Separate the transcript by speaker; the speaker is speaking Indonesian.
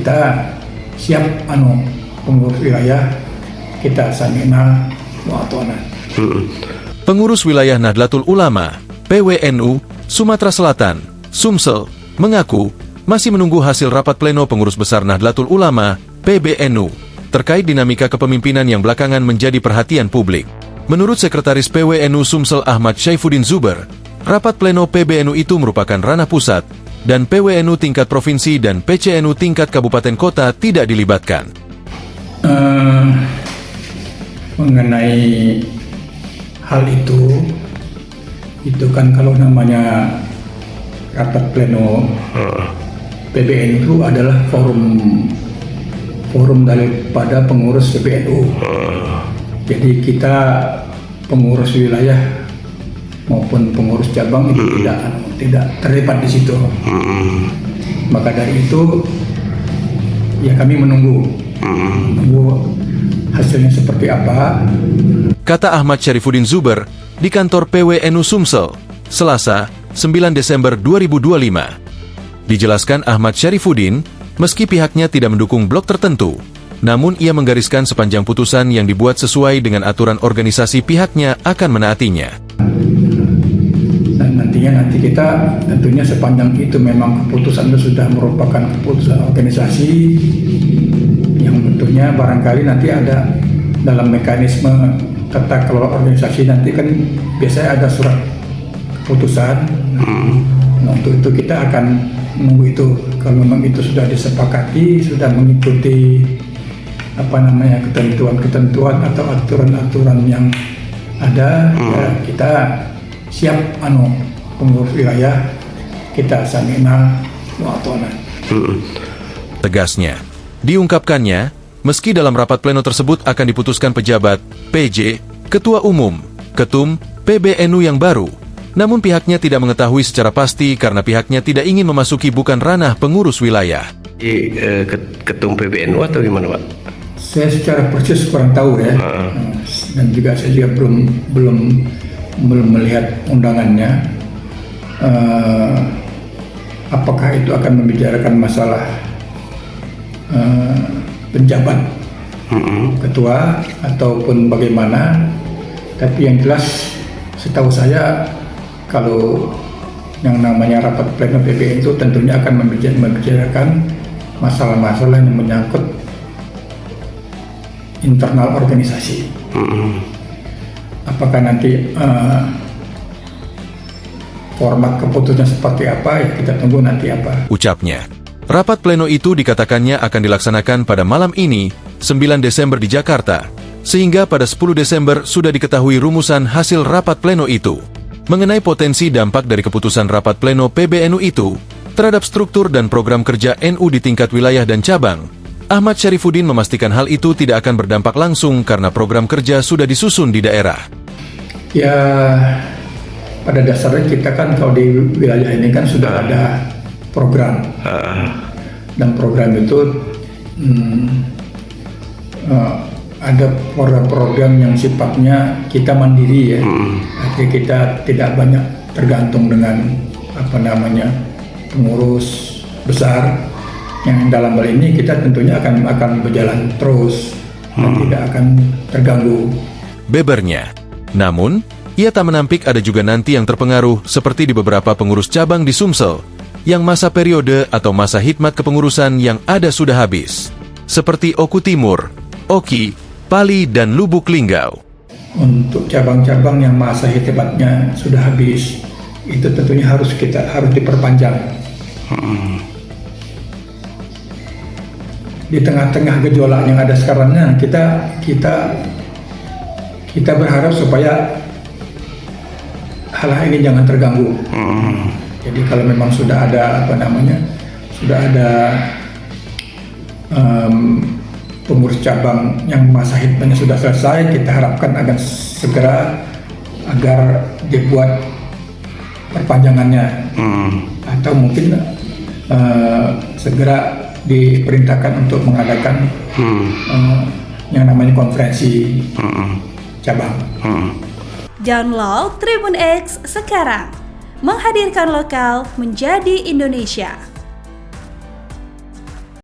Speaker 1: Kita siap pengurus wilayah kita samina mu'atona.
Speaker 2: Pengurus wilayah Nahdlatul Ulama PWNU Sumatera Selatan Sumsel mengaku masih menunggu hasil rapat pleno pengurus besar Nahdlatul Ulama PBNU terkait dinamika kepemimpinan yang belakangan menjadi perhatian publik. Menurut Sekretaris PWNU Sumsel Ahmad Syaifuddin Zuber, rapat pleno PBNU itu merupakan ranah pusat dan PWNU tingkat provinsi dan PCNU tingkat kabupaten kota tidak dilibatkan.
Speaker 1: Mengenai hal itu kan kalau namanya rapat pleno PBNU itu adalah forum daripada pengurus PBNU. Jadi kita pengurus wilayah maupun pengurus cabang itu tidak terlibat di situ. Maka dari itu ya kami menunggu hasilnya seperti apa.
Speaker 2: Kata Ahmad Syaifuddin Zuber di kantor PWNU Sumsel, Selasa, 9 Desember 2025. Dijelaskan Ahmad Syaifuddin, meski pihaknya tidak mendukung blok tertentu, namun ia menggariskan sepanjang putusan yang dibuat sesuai dengan aturan organisasi pihaknya akan menaatinya.
Speaker 1: Dan nanti kita tentunya sepanjang itu memang keputusan itu sudah merupakan keputusan organisasi yang tentunya barangkali nanti ada dalam mekanisme tata kelola organisasi nanti kan biasanya ada surat keputusan. Nah, untuk itu kita akan menunggu itu. Kalau memang itu sudah disepakati, sudah mengikuti ketentuan-ketentuan atau aturan-aturan yang ada, ya kita siap pengurus wilayah kita samina mu'atona.
Speaker 2: Tegasnya, diungkapkannya, meski dalam rapat pleno tersebut akan diputuskan pejabat, PJ, Ketua Umum, Ketum, PBNU yang baru, namun pihaknya tidak mengetahui secara pasti karena pihaknya tidak ingin memasuki bukan ranah pengurus wilayah.
Speaker 3: Ketum PBNU atau gimana, Pak?
Speaker 1: Saya secara persis kurang tahu ya, dan juga saya juga belum melihat undangannya. Apakah itu akan membicarakan masalah penjabat ketua ataupun bagaimana? Tapi yang jelas setahu saya kalau yang namanya rapat pleno PBNU itu tentunya akan membicarakan masalah-masalah yang menyangkut internal organisasi. Apakah nanti format keputusan seperti apa, ya kita tunggu nanti apa.
Speaker 2: Ucapnya, rapat pleno itu dikatakannya akan dilaksanakan pada malam ini, 9 Desember di Jakarta, sehingga pada 10 Desember sudah diketahui rumusan hasil rapat pleno itu. Mengenai potensi dampak dari keputusan rapat pleno PBNU itu terhadap struktur dan program kerja NU di tingkat wilayah dan cabang, Ahmad Syaifuddin memastikan hal itu tidak akan berdampak langsung karena program kerja sudah disusun di daerah.
Speaker 1: Ya, pada dasarnya kita kan kalau di wilayah ini kan sudah ada program. Dan program itu ada program-program yang sifatnya kita mandiri ya. Artinya kita tidak banyak tergantung dengan pengurus besar. Yang dalam hal ini kita tentunya akan berjalan terus dan tidak akan terganggu.
Speaker 2: Bebernya. Namun, ia tak menampik ada juga nanti yang terpengaruh seperti di beberapa pengurus cabang di Sumsel yang masa periode atau masa hikmat kepengurusan yang ada sudah habis. Seperti Oku Timur, Oki, Pali, dan Lubuk Linggau.
Speaker 1: Untuk cabang-cabang yang masa hikmatnya sudah habis, itu tentunya harus diperpanjang. Di tengah-tengah gejolak yang ada sekarangnya, kita berharap supaya hal-hal ini jangan terganggu. Jadi kalau memang sudah ada pengurus cabang yang masa hikmatnya sudah selesai, kita harapkan akan segera agar dibuat perpanjangannya, atau mungkin segera diperintahkan untuk mengadakan yang namanya konferensi cabang.
Speaker 4: Download Tribun X sekarang, menghadirkan lokal menjadi Indonesia.